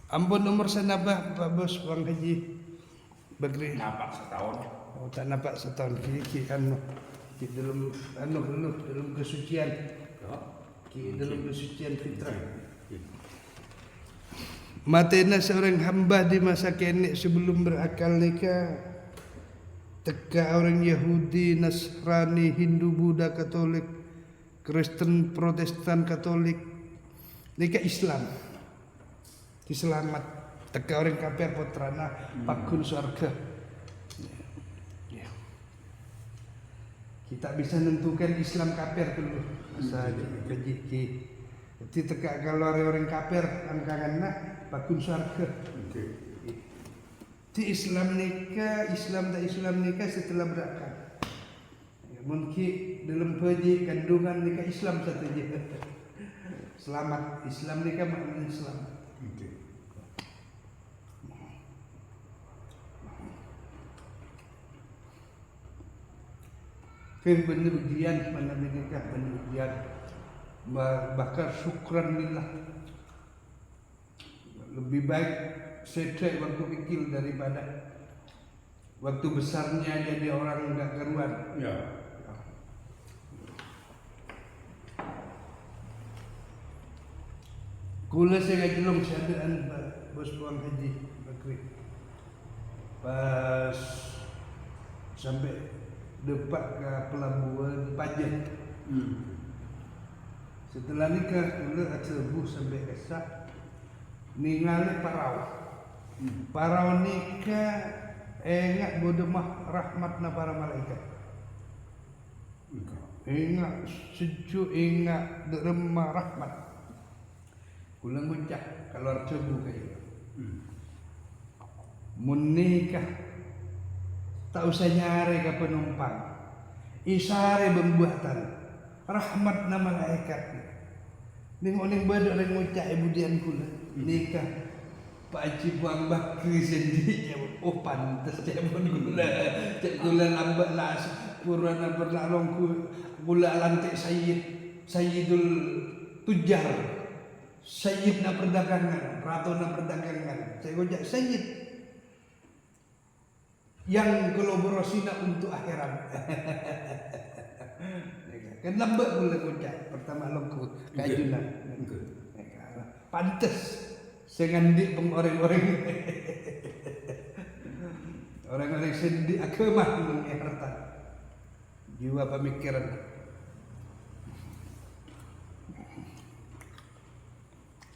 Ambon umur senabah Pak Bos Bang Haji Bagri. Nampak setahun. Oh, tak nampak setahun ki dalam kesucian. Ki dalam kesucian fitrah. Matena seorang hamba di masa kini sebelum berakal nikah. Teka orang Yahudi, Nasrani, Hindu, Buddha, Katolik, Kristen, Protestan, Katolik, nikah Islam. Diselamat. Teka orang kafir putrana pakun surga. Kita bisa menentukan Islam kafir dulu. Masa kaji. Jadi teka kalau orang kafir angkanganna pakun surga. Di Islam nikah setelah berakal. Ya, mungkin dalam bayi kandungan nikah Islam satu je. Selamat. Islam nikah maknanya selamat. Benar ujian mana nikah benar ujian. Bahkan syukran lillah. Lebih baik sedek waktu kecil daripada waktu besarnya jadi orang enggak karuan. Ya. Kula saya jelong seadaan Bos Bang Haji Bakri. Pas sampai depak ke pelabuhan Pajen. Setelah nikah kula acebuh sampai kesak ningali parau. Parau nikah ingat bodemah rahmatna para malaikat. Ingat sejuk ingat derma rahmat. Kula ngucap kalau cebu kayak mun nikah tak usah nyari ke penumpang. Isare pembuatan rahmat nama malaikat. Ning badok yang ngucap ibu dian kula nikah Pak Haji Buang Bakri sendiri. Oh pantas cebon kula. Cek kula lambat lah purana berlalong kula lantik Sayyidul Tujar. Sayyidna perdagangan, ratuna perdagangan. Saya ngajak Sayyid yang kolaborasinya untuk akhirat. Kan lambat boleh ngajak pertama longkut kajunan. Pantes sengandik orang-orang orang-orang sendi agama mengerti jiwa pemikiran.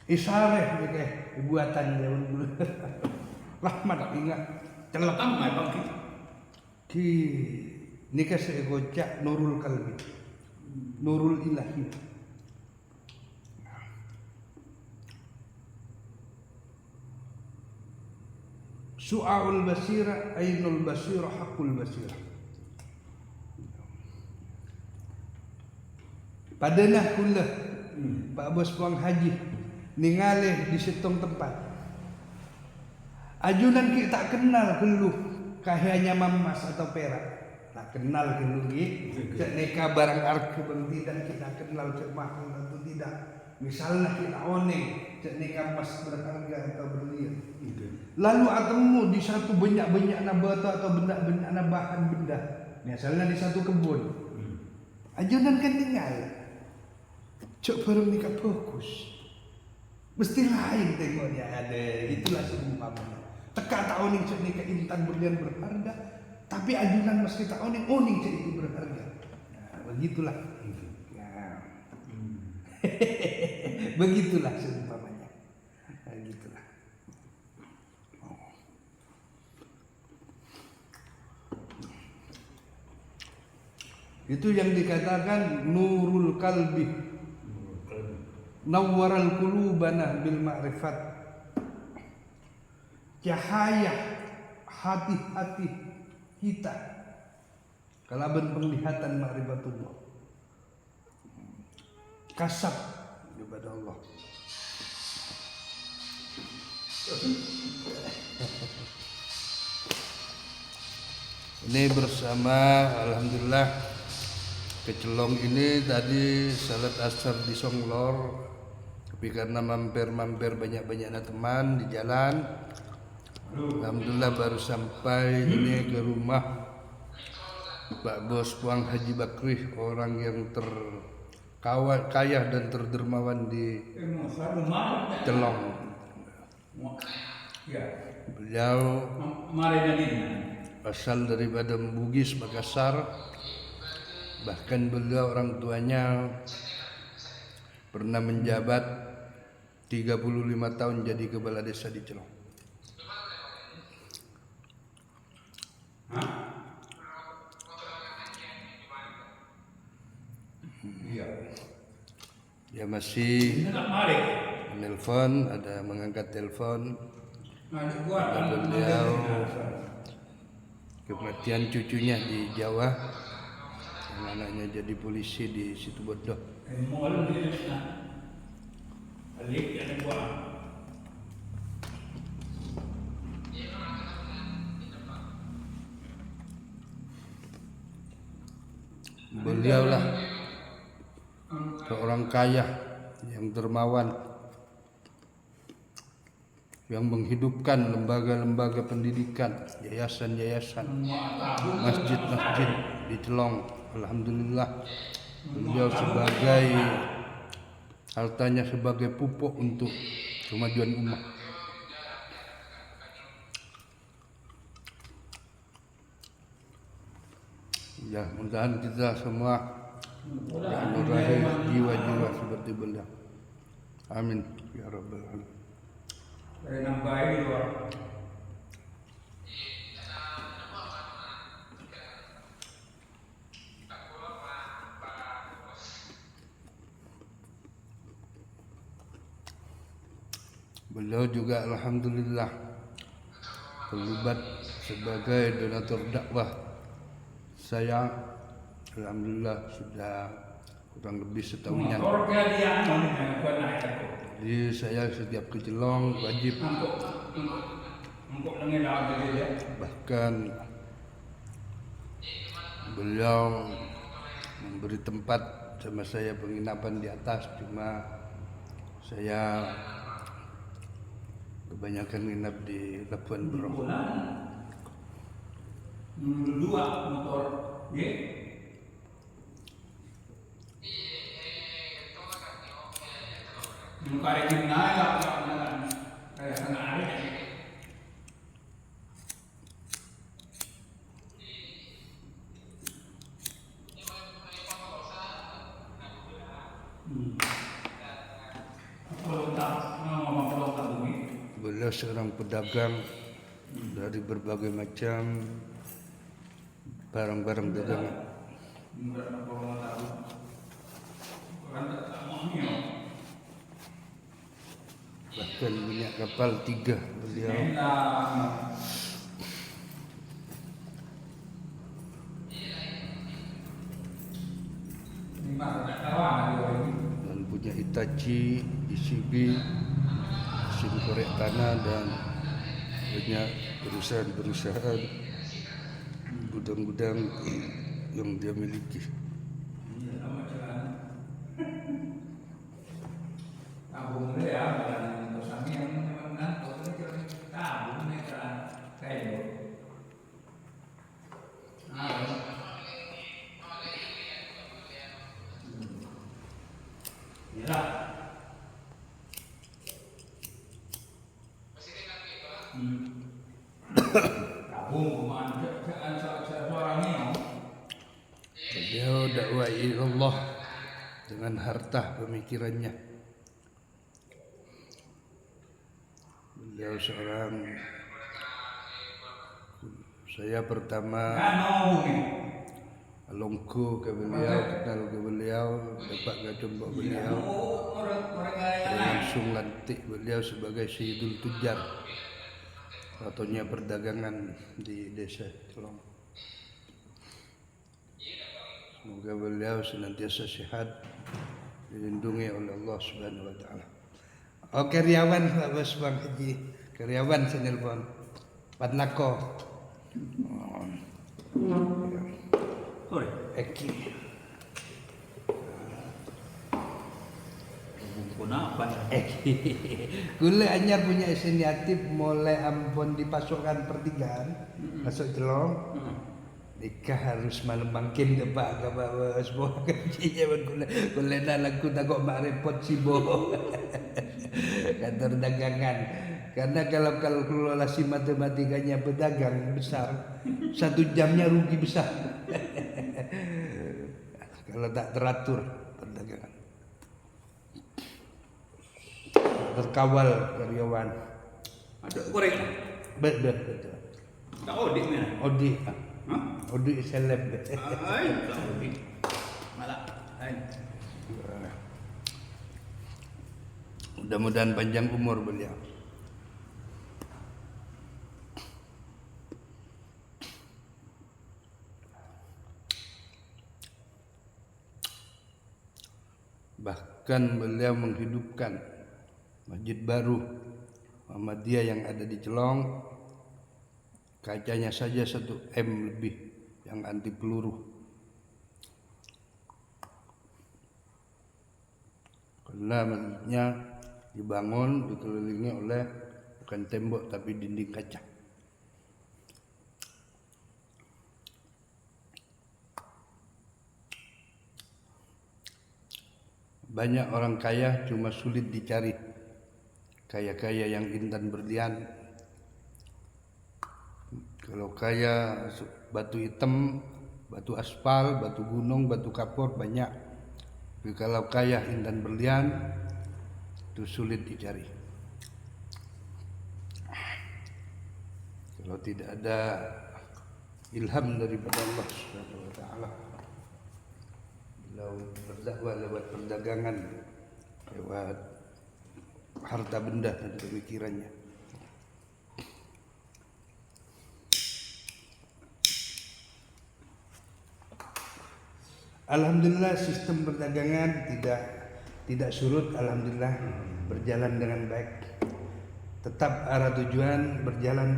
Isareh deh buatan dia dulu. Rahmat ingat celak Amai bang ki nikah saya gocak Nurul Kalbi, Nurul Ilahi. Su'aul basira, ainul basira, hakul basira. Padanah kula Pak Bos Bang Haji ningali di setong tempat. Ajunan kita tak kenal keluh kahyanya mamas atau perak. Tak kenal keluh cek neka barang arke bang tidak kita kenal cek mahal atau tidak. Misalnya kita oneng cek neka emas berharga atau berlian. Lalu atemu di satu banyak-banyak nabata atau benda-benda bahan benda. Misalnya di satu kebun. Ajunan kan tinggal. Cek barang nikah fokus. Mesti lain tengoknya ada. Itulah seumpamanya. Teka tak oning cek nikah intan berlian berharga, tapi ajunan meski tak oning cek itu berharga. Nah, begitulah. Nah. Begitulah seumpamanya. Nah, gitulah. Itu yang dikatakan nurul kalbi. Nawwaral qulubana bil ma'rifat. Cahaya hati-hati kita kalaban penglihatan ma'rifatullah. Kasab kepada Allah. Ini bersama alhamdulillah Kecelong ini tadi salat asar di Songlor Tapi karena mampir-mampir banyak-banyak teman di jalan, alhamdulillah baru sampai ini ke rumah Pak Bos Puang Haji Bakri, orang yang kaya dan terdermawan di Celong. Beliau asal daripada Bugis, Makassar. Bahkan beliau orang tuanya pernah menjabat 35 tahun jadi kepala desa di Celong. Dia masih menelpon, ada mengangkat telepon. Ada beliau kematian cucunya di Jawa, yang anaknya jadi polisi di Situbondo. Beliaulah seorang kaya yang dermawan, yang menghidupkan lembaga-lembaga pendidikan, yayasan-yayasan, masjid-masjid di Celong. Alhamdulillah, beliau sebagai hartanya sebagai pupuk untuk kemajuan umat. Ya, mudah-mudahan kita semua dianugerahi jiwa-jiwa seperti beliau. Amin ya rabbal alamin. Beliau juga alhamdulillah terlibat sebagai donatur dakwah. Saya alhamdulillah sudah kurang lebih setahunnya. Jadi saya setiap ke Celong wajib, bahkan beliau memberi tempat sama saya penginapan di atas, cuma saya kebanyakan nginap di Labuan Bro. Dua motor, ya. Karek naya kayak sengaja. Beliau seorang pedagang dari berbagai macam barang-barang dagangan. Bahkan punya kapal 3 beliau. Dan punya Hitachi, ICB, mesin korek tanah, dan banyak perusahaan-perusahaan gudang-gudang yang dia miliki. Beliau dakwah Allah dengan harta pemikirannya. Beliau seorang, saya pertama longko ke beliau, kenal ke beliau, dapat jumpa beliau, langsung lantik beliau sebagai Sayyidul Tujar, satunya perdagangan di desa Celong. Semoga beliau senantiasa sehat, dilindungi oleh Allah Subhanahu wa taala. Oh, karyawan Pak Bos Bang Haji, karyawan saya nelpon. Padnako. Eki. Kenapa? Kule anyar punya inisiatif mulai ampun dipasukkan pertigaan, masuk celong. Ika harus malam bangkin ke Pak ke bawah semua kerjanya kule lagu takut mak repot si boh kantor dagangan. Karena kalau kalkulasi matematikanya pedagang besar, 1 jamnya rugi besar. Kalau tak teratur perdagangan, terkawal karyawan. Ada goreng. Betul. Tak odik ni. Odi, Hah? odi seleb. Ai, tak odik. Malah. Ai. Mudah-mudahan panjang umur beliau. Bahkan beliau menghidupkan masjid baru Muhammadiyah yang ada di Celong. Kacanya saja 1 M lebih yang anti peluru. Karena masjidnya dibangun dikelilingi oleh bukan tembok tapi dinding kaca. Banyak orang kaya cuma sulit dicari. Kaya-kaya yang intan berlian. Kalau kaya batu hitam, batu aspal, batu gunung, batu kapur banyak. Tapi kalau kaya intan berlian itu sulit dicari. Kalau tidak ada ilham daripada Allah Subhanahu wa taala. Beliau berdakwah lewat perdagangan, lewat harta benda dan pemikirannya. Alhamdulillah sistem perdagangan tidak surut, alhamdulillah berjalan dengan baik. Tetap arah tujuan berjalan.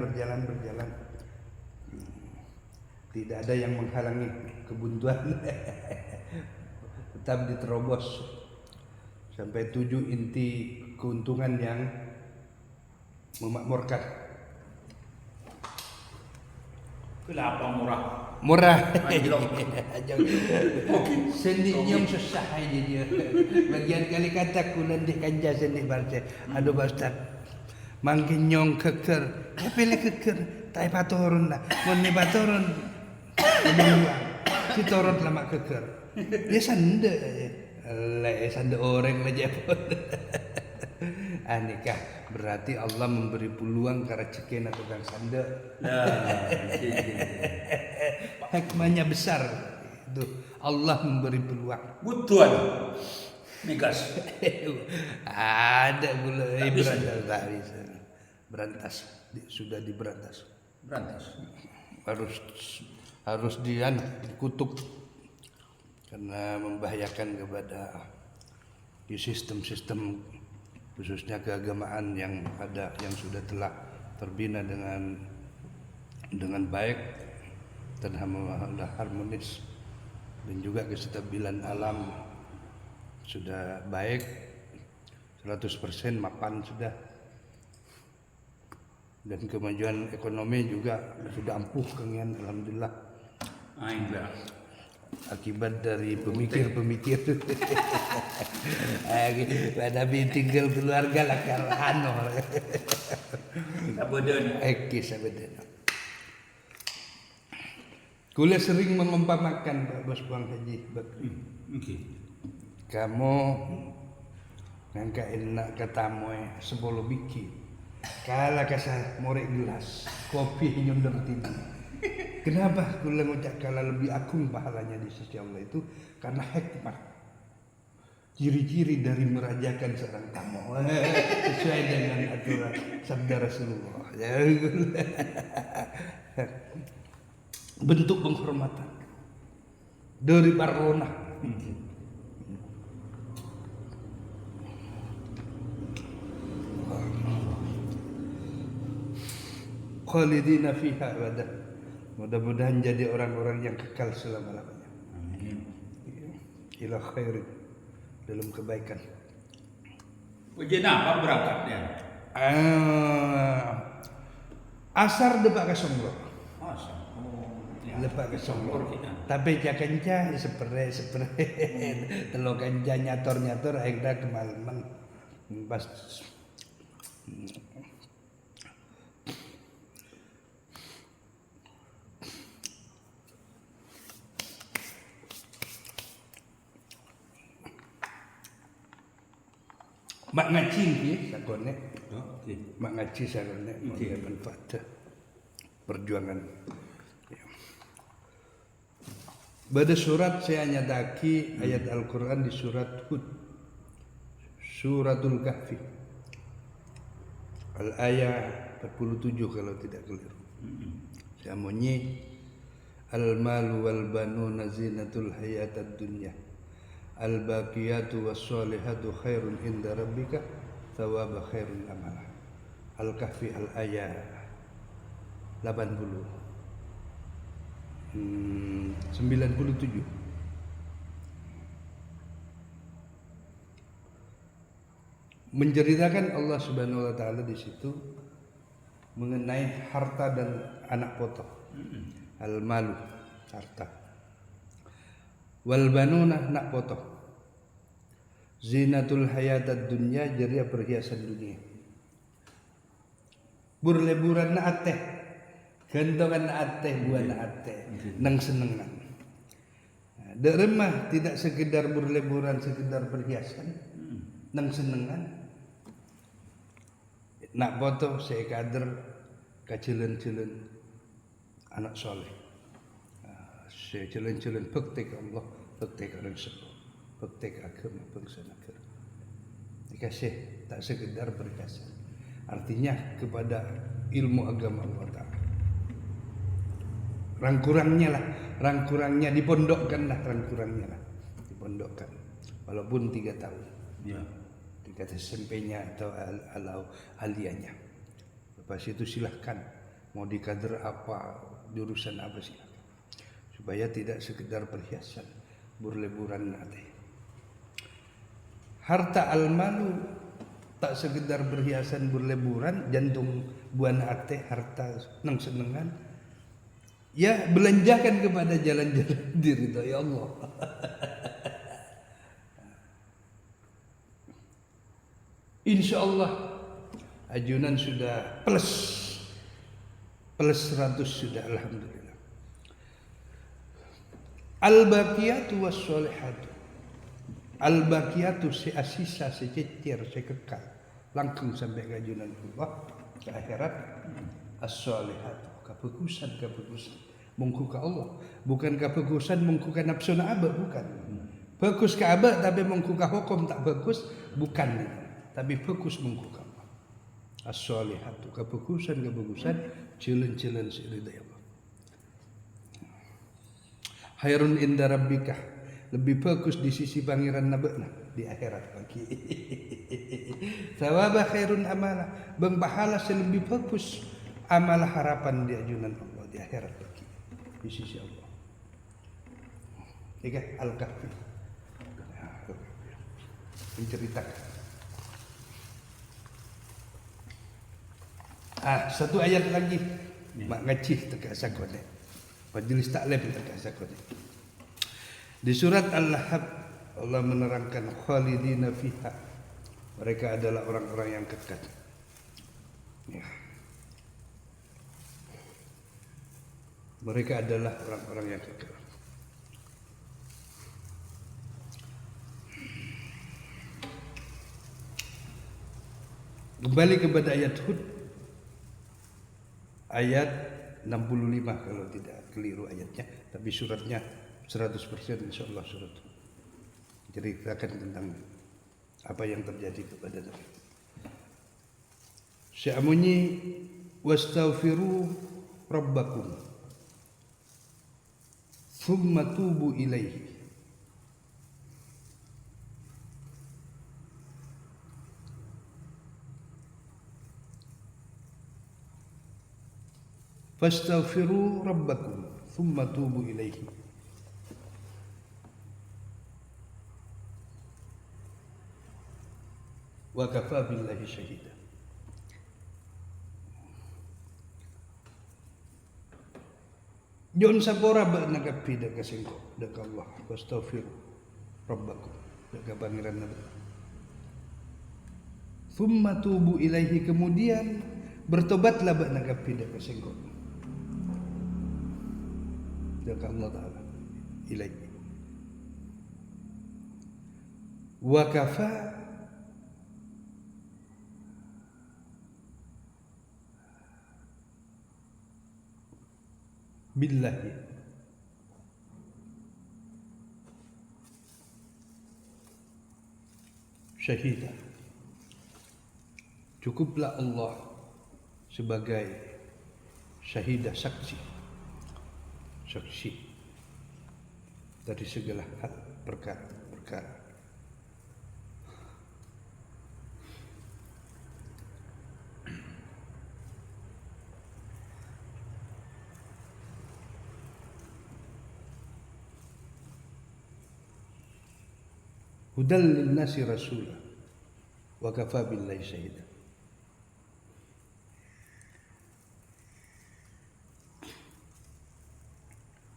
Tidak ada yang menghalangi kebuntuan. Tetap diterobos sampai 7 inti keuntungan yang memakmurkan. Kenapa murah? Murah. Anjlok. Sendi nyom susah aja dia. Bagian kali kata kulan di kanja sendi barce. Aduh Pak Ustaz. Mangkin nyong keker. Pilih keker. Tai paturun lah. Mun ni paturun. Si torot lama keker. Dia sande. Sande orang aja pun. Nikah berarti Allah memberi peluang karena cekin atau kang sande. Hikmahnya besar itu Allah memberi peluang. Butuan. Migas. Ada gula berantas sudah diberantas. Berantas. Harus dikutuk karena membahayakan kepada di sistem-sistem khususnya keagamaan yang ada yang sudah telah terbina dengan baik dan harmonis dan juga kestabilan alam sudah baik 100% mapan sudah dan kemajuan ekonomi juga sudah ampuh kengian alhamdulillah. Enggak. Akibat dari pemikir-pemikir. Tapi tinggal keluarga lah karano. Sabodan. Sabodan. Kula sering mengumpamakan Pak Bos Bang Haji Bakri. Okay. Kamu ngangkain nak katamu 10 biji. Kala kasar morek gelas kopi nyonder tiba. Kenapa kula ngucap kala lebih agung pahalanya di sisi Allah itu karena hikmah. Ciri-ciri dari merajakan seorang tamu sesuai dengan aturan sabda Rasulullah. Bentuk penghormatan dari Barona. Khalidina fiha abada. Mudah-mudahan jadi orang-orang yang kekal selama-lamanya. Amin. Ila khairin dalam kebaikan. Ujian apa berangkatnya? Asar depak ke Songgor. Masa? Oh, ya. Lepak ke Songgor. kita. Tapi jakanca sepere telo kanca nyator akhirnya kemalaman pas mak ngaji ki sakone Oke. mak ngaji sakone Okey. manfaat perjuangan. Ya. Pada surat saya nyataki ayat Al-Quran di surat Hud, suratul Kahfi, al-ayat 47 kalau tidak keliru. Saya bunyi al-malu wal banuna zinatul hayatad dunya al-baqiyatu was solihatu khairun inda rabbika thawaba khairun amala. Al-Kahfi al-ayat 97. Menceritakan Allah Subhanahu wa taala di situ mengenai harta dan anak potong. Al-malu, harta. Wal banuna, anak potong. Zinatul hayatad dunya, jadi perhiasan dunia. Burleburan na ateh, gantongan na ateh, buah na ateh, nang senengan. Deremah tidak sekedar berleburan, sekedar perhiasan, nang senengan. Nak foto saya kader kacilen-cilen anak soleh. Saya cilen-cilen praktek Allah, praktek orang sebab, praktek agama bangsa negara. Dikasih tak sekedar perhiasan. Artinya kepada ilmu agama Allah Ta'ala. Rangkurangnya dipondokkan lah, dipondokkan. Walaupun 3 tahun. Ya. Tingkat SMP-nya atau aliyahnya. Lepas itu silahkan mau di kader apa, jurusan apa silahkan. Supaya tidak sekedar perhiasan, berleburan nanti. Harta al-malu tak sekedar perhiasan berleburan, jantung buana ate harta nang senengan. Ya belanjakan kepada jalan-jalan diridhoi Allah. Insya Allah ajunan sudah plus 100 sudah, alhamdulillah. Al-baqiyatu was-solihatu. Al-baqiyatu seasisa, sececer, sekekal, langkung sampai ke ajunan Allah ke akhirat. As-solihatu, kebagusan mungku ke Allah, bukan kebagusan mungku ke nafsu abah, bukan. Bagus ke abah tapi mungku ke hukum tak bagus, bukan. Tapi bagus mungku ke Allah. As-solihatu, kebagusan jalan-jalan seridai Allah. Khairun inda rabbika, lebih bagus di sisi pangeran nabekna di akhirat lagi. Thawaba khairun amala, bang pahala lebih bagus amal harapan di ajunan Allah di akhirat lagi di sisi Allah. Tiga Al-Kahfi menceritakan. Satu ayat lagi mak ngaji tegak sakone. Majelis taklim tegak sakone. Di surat Al-Lahab Allah menerangkan khalidina fiha. Mereka adalah orang-orang yang kekal. Ya. Mereka adalah orang-orang yang kekal. Kembali kepada ayat Hud, ayat 65 kalau tidak keliru ayatnya, tapi suratnya 100% insyaallah surat. Ceritakan tentang apa yang terjadi kepada Nabi. Sya'munyi wastaghfiru rabbakum thumma tubu ilaihi. Fastaghfiru rabbakum thumma tubu ilaihi. wa kafa billahi syahida. Jon sabora ba nagapida kasingko dak Allah wastaghfiru rabbakum dak pangeran nabi. Thumma tubu ilaihi, kemudian bertobatlah ba nagapida kasingko dak Allah taala ilaihi. Wa kafa billahi syahida, cukuplah Allah sebagai syahidah, saksi dari segala hal perkara. Hudal lin nasi rasulah wa kafa billahi syahida.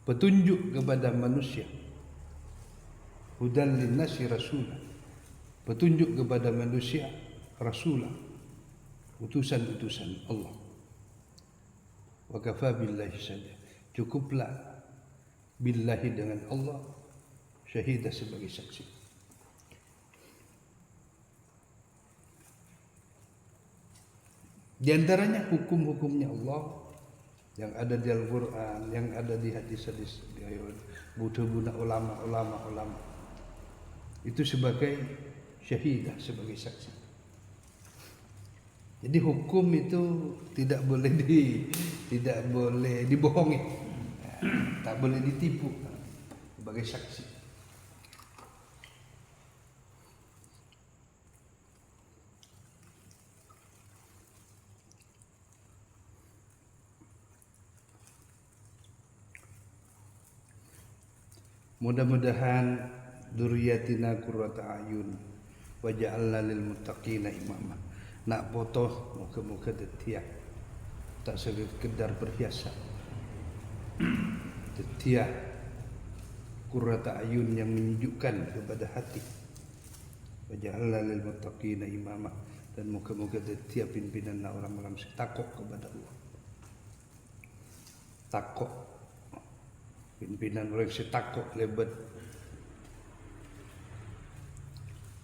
Petunjuk kepada manusia. Hudal lin nasi rasulah, petunjuk kepada manusia, rasulah, utusan-utusan Allah. Wa kafa billahi syahida, cukuplah billahi dengan Allah syahidah sebagai saksi. Di antaranya hukum-hukumnya Allah yang ada di Al-Quran, yang ada di hadis-hadis butuh-butuh ulama. Itu sebagai syahidah, sebagai saksi. Jadi hukum itu tidak boleh dibohongi, tak boleh ditipu sebagai saksi. Mudah-mudahan dzurriyyatina qurrata ayun wa ja'alna lil muttaqina imama. Nak foto muka-muka detia tak sekedar perhiasan. Detia qurrata ayun yang menyejukkan kepada hati. Wa ja'alna lil muttaqina imama, dan muka-muka detia pimpinan orang-orang takut kepada Allah. Takut, pimpinan orang setakut lebat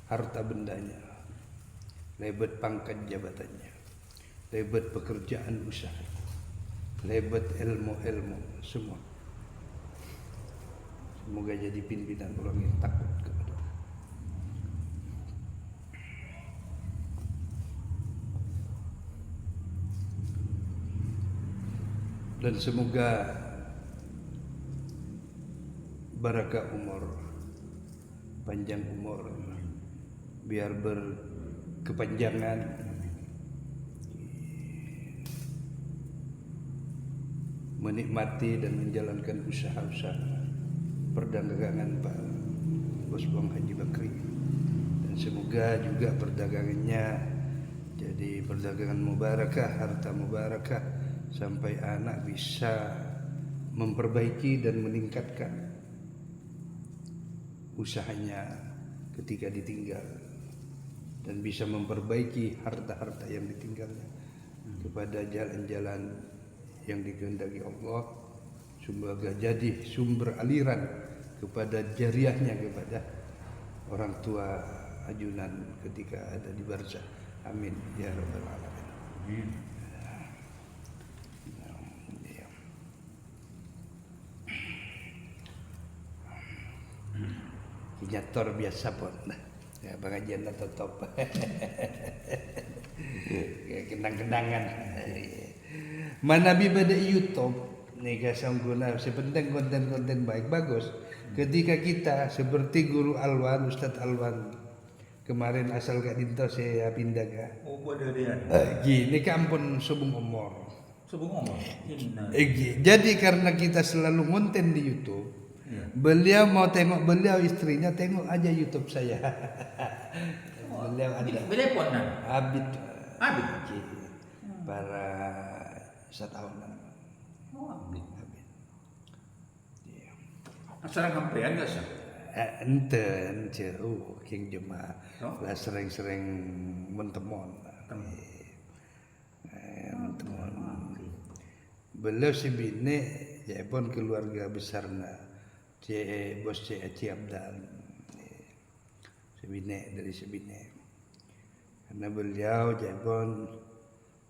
harta bendanya, lebat pangkat jabatannya, lebat pekerjaan usaha, lebat ilmu semua. Semoga jadi pimpinan orang yang takut kepada Allah. Dan semoga barakah umur, panjang umur, biar berkepanjangan, menikmati dan menjalankan usaha-usaha perdagangan Pak Bos Bang Haji Bakri, dan semoga juga perdagangannya jadi perdagangan mubarakah, harta mubarakah, sampai anak bisa memperbaiki dan meningkatkan usahanya ketika ditinggal, dan bisa memperbaiki harta-harta yang ditinggalnya kepada jalan-jalan yang dikehendaki Allah. Semoga jadi sumber aliran kepada jariahnya kepada orang tua ajunan ketika ada di barzah. Amin ya rabbal alamin. Amin. Nyator biasa pun ya, pengajian atau top kenang-kenangan mana pada YouTube nih kasang guna sepenting konten-konten baik bagus ketika kita seperti Guru Alwan, Ustadz Alwan kemarin asal gak dinto saya pindah ga gini kampun subung umur jadi karena kita selalu konten di YouTube. Beliau mau tengok beliau, istrinya tengok aja YouTube saya. beliau ada Belepon kan? Abid Abid. para wisatawan. Oh, Abid. Iya. Asal kampean gak sih? Enten king jemaah Oh. lah sering-sering mentemon. Mentemon. Beliau si bini ya pun keluarga besarnya bos Aci Abdal. Dari sebine. Karena beliau jepon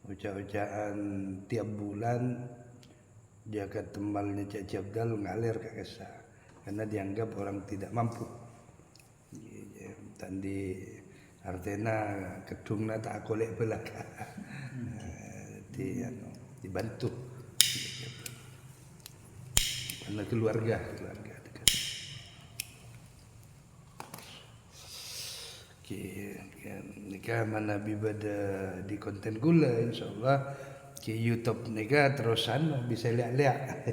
ucap-ucapan tiap bulan dia ke temalnya Cik Abdal ngalir ke kesa karena dianggap orang tidak mampu. Tadi artinya kedungna tak kolek belaka. Dibantu. Karena keluarga dekat. Nika mana bibada di konten gula insyaallah ke YouTube nika terusan bisa lihat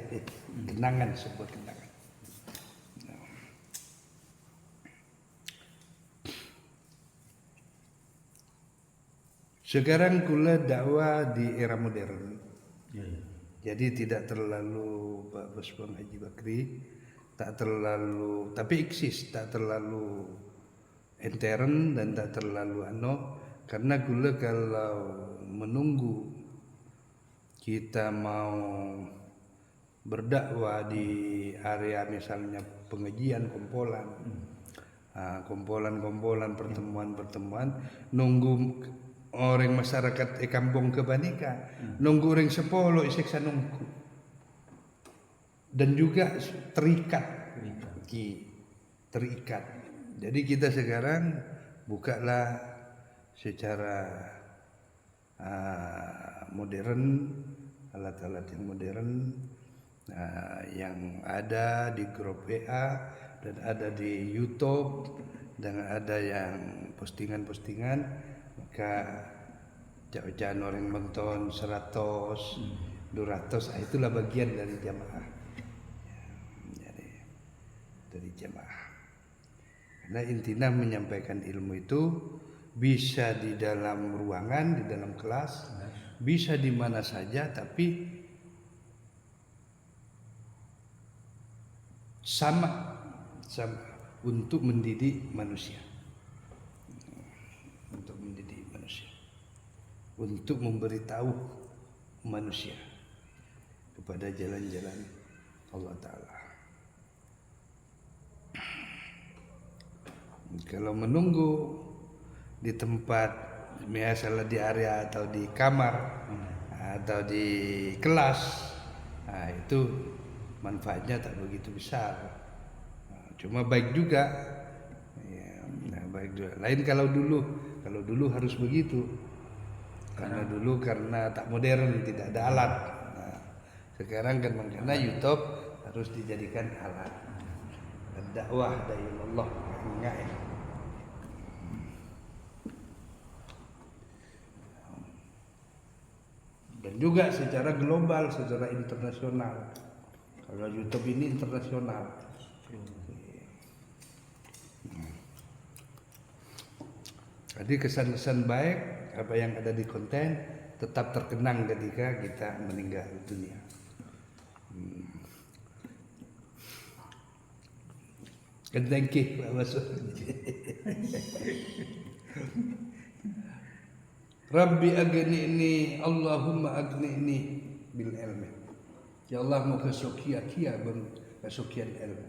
kenangan sebuah kenangan. Sekarang gula dakwah di era modern. Jadi tidak terlalu Pak Bos Bang Haji Bakri, tak terlalu tapi eksis, tak terlalu intern dan tak terlalu karena gula kalau menunggu kita mau berdakwah di area misalnya pengajian kompolan pertemuan nunggu orang masyarakat kampung kebanika nunggu orang sepolo isiksa nunggu dan juga terikat. Jadi kita sekarang bukalah secara modern, alat-alat yang modern yang ada di grup WA dan ada di YouTube dan ada yang postingan-postingan, maka jangan orang menonton 100, 200, itulah bagian dari jamaah. Jadi dari jamaah. Karena intinya menyampaikan ilmu itu bisa di dalam ruangan, di dalam kelas, bisa di mana saja, tapi sama untuk mendidik manusia. Untuk memberitahu manusia kepada jalan-jalan Allah Ta'ala. Kalau menunggu di tempat misalnya di area atau di kamar atau di kelas, itu manfaatnya tak begitu besar. Cuma baik juga, baik juga. Lain kalau dulu harus begitu. Karena tak modern, tidak ada alat. Sekarang kan makanya YouTube harus dijadikan alat. Dakwah dari Allah enggak. Dan juga secara global, secara internasional. Kalau YouTube ini internasional. Jadi kesan-kesan baik apa yang ada di konten tetap terkenang ketika kita meninggal dunia. Thank you, Rabbi agni'ni, Allahumma agni'ni bil ilmi. Ya Allah mau kesukia ilmu.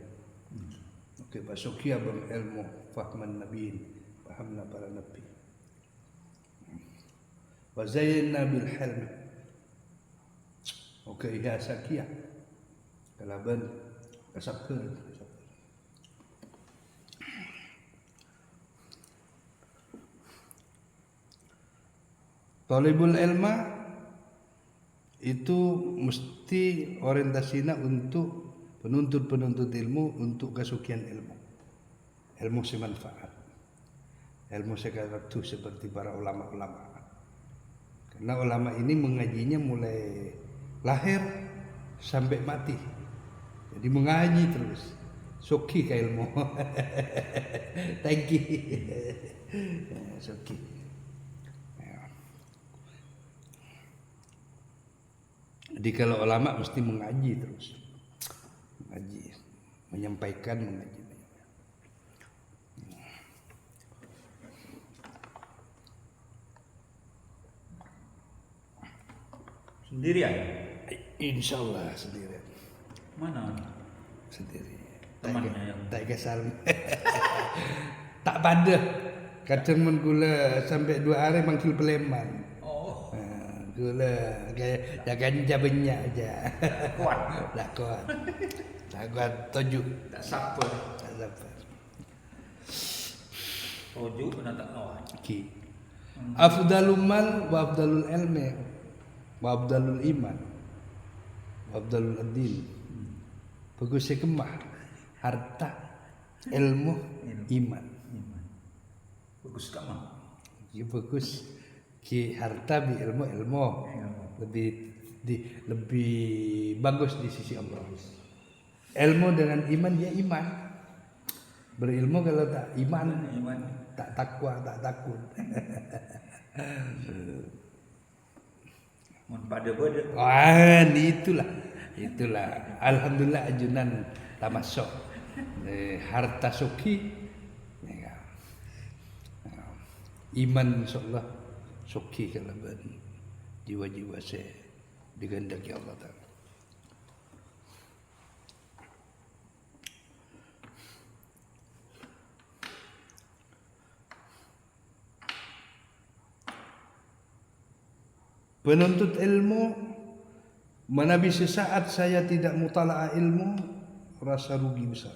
Oke, kesukia bang ilmu fahman nabiin, fahamna para nabi. Wa zayyana bil hilmi. Oke, ya sakia. Kalaban kasabkeun. Talibul ilma itu mesti orientasinya untuk penuntut ilmu untuk kesukian ilmu semanfaat, ilmu sekarang seperti para ulama-ulama. Karena ulama ini mengajinya mulai lahir sampai mati, jadi mengaji terus Soki ka ilmu. Thank you. Soki. Jadi kalau ulama mesti mengaji terus. Mengaji, menyampaikan, mengaji. Sendirian? Insya Allah sendiri. Mana? Sendiri. Temannya yang Tak kesal. Tak pada. Kadang men gula sampai 2 hari manggil Peleman. oh Gula kayak jangan jabenya aja. kuat, Tak kuat. Tak kuat tuju. tak sabar. Tak sabar. Tujuh pernah tak kawan. Ki. Afdalul mal wa afdalul ilmi wa afdalul iman wa afdalul ad-din. Bagusnya kemah harta, ilmu, iman. Bagus kak mah. Ya bagus ki harta bi ilmu lebih bagus di sisi Allah. Ilmu dengan iman ya iman. Berilmu kalau tak iman, tak takwa, tak takut. Mun pada beda. Wah, itulah. Alhamdulillah ajunan tamasuk. Harta suki, iman insyaallah suki kalau jiwa-jiwa saya digandaki Allah Ta'ala. Penuntut ilmu, menabi sesaat saya tidak mutalaah ilmu, rasa rugi besar.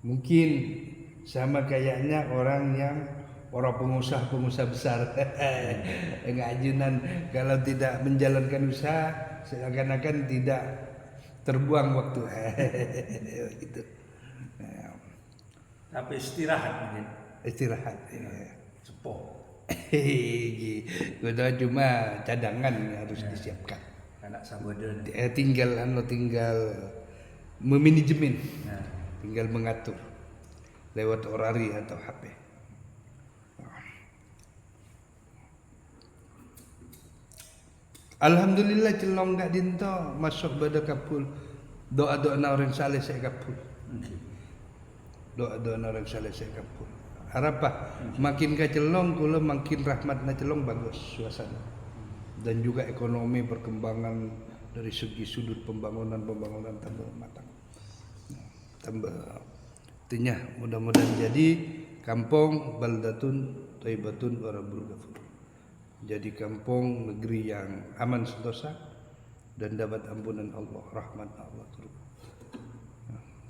Mungkin sama kayaknya orang pengusaha besar. Ajunan kalau tidak menjalankan usaha seakan-akan tidak terbuang waktu. Gitu. Tapi istirahat mungkin. Istirahat. Ya. Sepuh. Udah cuma cadangan harus disiapkan. Anak sabada. Tinggal memanajemen, Nah, tinggal mengatur lewat orari atau HP. Alhamdulillah celong gak dinto masuk pada kapul. Doa-doa orang saleh saya kapul. Doa-doa orang saleh saya kapul. Harapah makin ke celong kula makin rahmatna celong bagus suasana. Dan juga ekonomi perkembangan dari segi sudut pembangunan tambah matang. Tambah artinya mudah-mudahan jadi kampung baldatun thayyibatun wa rabbul ghafur. Jadi kampung negeri yang aman sentosa dan dapat ampunan Allah, rahmat Allah turun.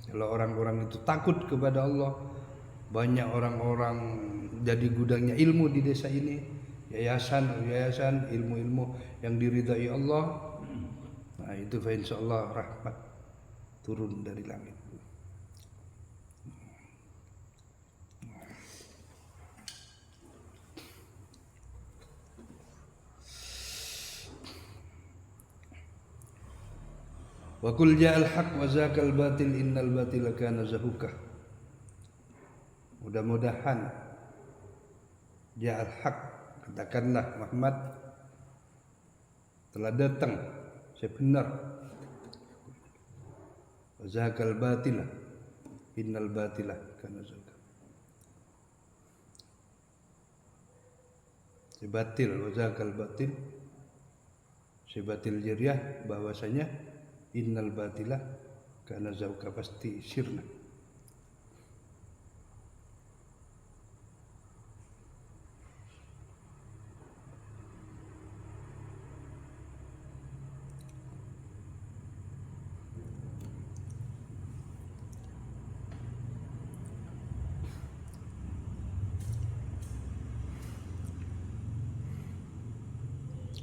Kalau orang-orang itu takut kepada Allah, banyak orang-orang jadi gudangnya ilmu di desa ini, yayasan ilmu-ilmu yang diridai Allah. Nah itu insyaallah rahmat turun dari langit. Wa qul ja'al haq wa zaqal batil innal batila kana zahuqa. Mudah-mudahan ja'al haq, katakanlah Muhammad telah datang sebenar. Wa zaqal batila innal batila kana zahuqa. Sebatil wa zaqal batil, sebatil jariah bahwasanya innal batila kana zauka pasti sirna.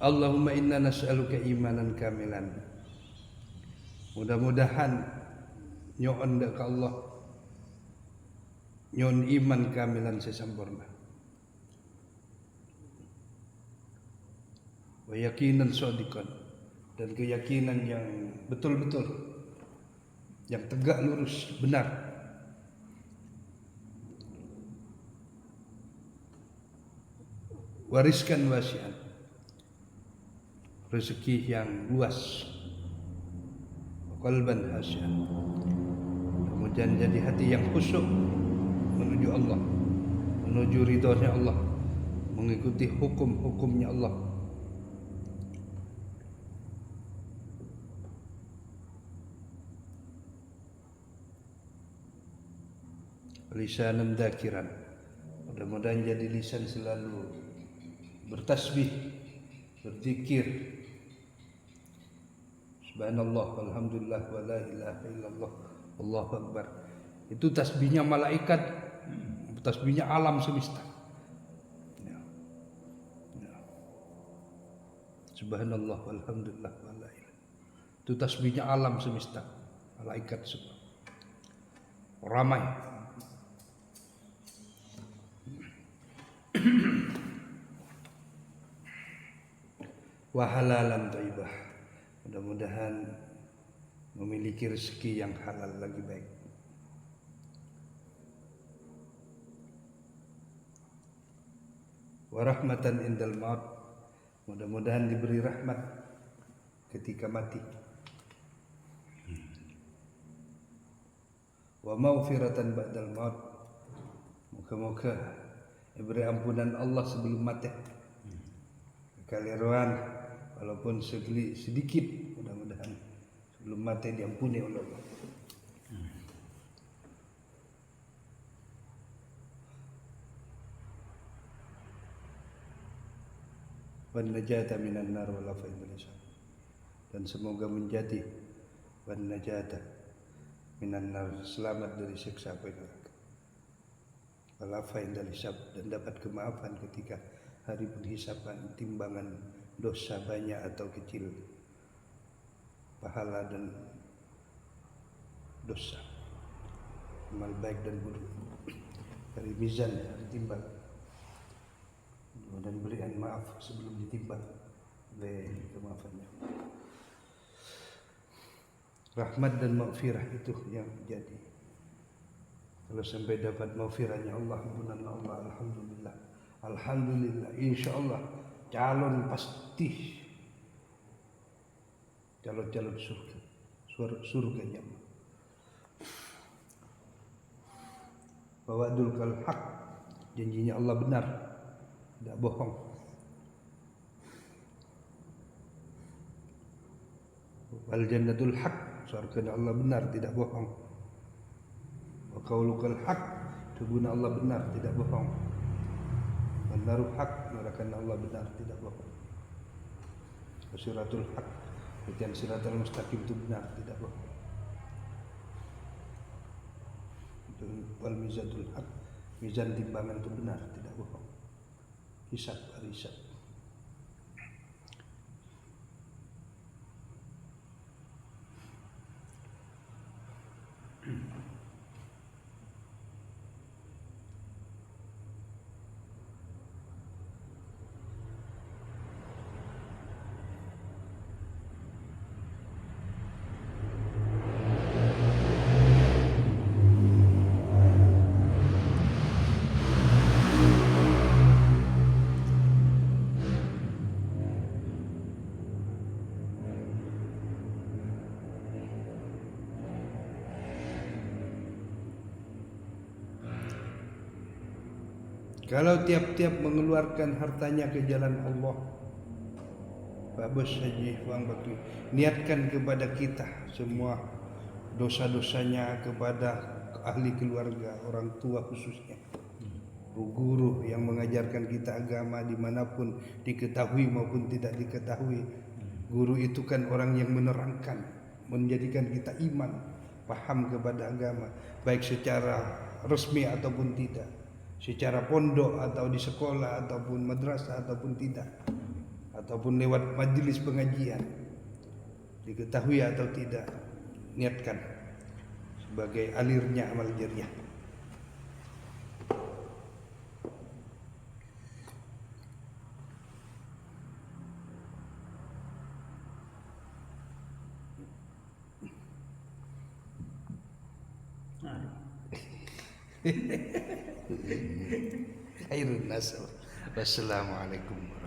Allahumma inna nas'aluka imanan kamilan. Mudah-mudahan nyon ke Allah, nyon iman kamilan sesempurna, wa yakinan shadiqan, dan keyakinan yang betul-betul, yang tegak lurus benar. Wariskan wasian, rezeki yang luas. Qalban hasyan, kemudian jadi hati yang khusyuk menuju Allah, menuju ridhonya Allah, mengikuti hukum-hukumnya Allah. Lisanan dzakiran, mudah-mudahan jadi lisan selalu bertasbih, berzikir. Subhanallah, alhamdulillah, wa la ilaha illallah, Allahu akbar. Itu tasbihnya malaikat, tasbihnya alam semesta. Ya. Ya. Subhanallah, alhamdulillah, wa la ilaha. Itu tasbihnya alam semesta, malaikat semua. Ramai. Wa halalan thayyibah. Mudah-mudahan memiliki rezeki yang halal lagi baik. Wa rahmatan indal maut. Mudah-mudahan diberi rahmat ketika mati. Wa maghfiratan ba'dal maut. Moga-moga diberi ampunan Allah sebelum mati. Kekeliruan walaupun sedikit, mudah-mudahan sebelum mati diampuni oleh Allah. Wan najata minan nar wal afa indal hisab. Dan semoga menjadi wan najata minan nar, selamat dari siksa api neraka. Wal afa indal hisab, dan dapat kemaafan ketika hari penghisaban, timbangan dosa banyak atau kecil, pahala dan dosa, amal baik dan buruk, dari mizan, dari timbang, dan berikan maaf sebelum ditimbang oleh kemaafannya. Rahmat dan maghfirah itu yang jadi. Kalau sampai dapat maghfirahnya Allah, ampunan Allah, alhamdulillah, alhamdulillah, insya Allah calon pasti calon surganya. Wawadul kal haq, janjinya Allah benar, tidak bohong. Wal jannatul haq, surga Allah benar, tidak bohong. Wa qaulukal haq, tubuhna Allah benar, tidak bohong. Wan naru haq, neraka Allah benar, tidak bohong. Siratul haq, dan siratul mustaqim itu benar, tidak bohong. Wal mizanul haq, mizan timbangan itu benar, tidak bohong. Hisab, arisab. Kalau tiap-tiap mengeluarkan hartanya ke jalan Allah, babus haji wang batu, niatkan kepada kita semua dosa-dosanya, kepada ahli keluarga, orang tua khususnya, guru yang mengajarkan kita agama dimanapun, diketahui maupun tidak diketahui. Guru itu kan orang yang menerangkan, menjadikan kita iman, paham kepada agama, baik secara resmi ataupun tidak, secara pondok atau di sekolah ataupun madrasah ataupun tidak, ataupun lewat majelis pengajian, diketahui atau tidak, niatkan sebagai alirnya amal jariah. Khairun nas. Wassalamualaikum.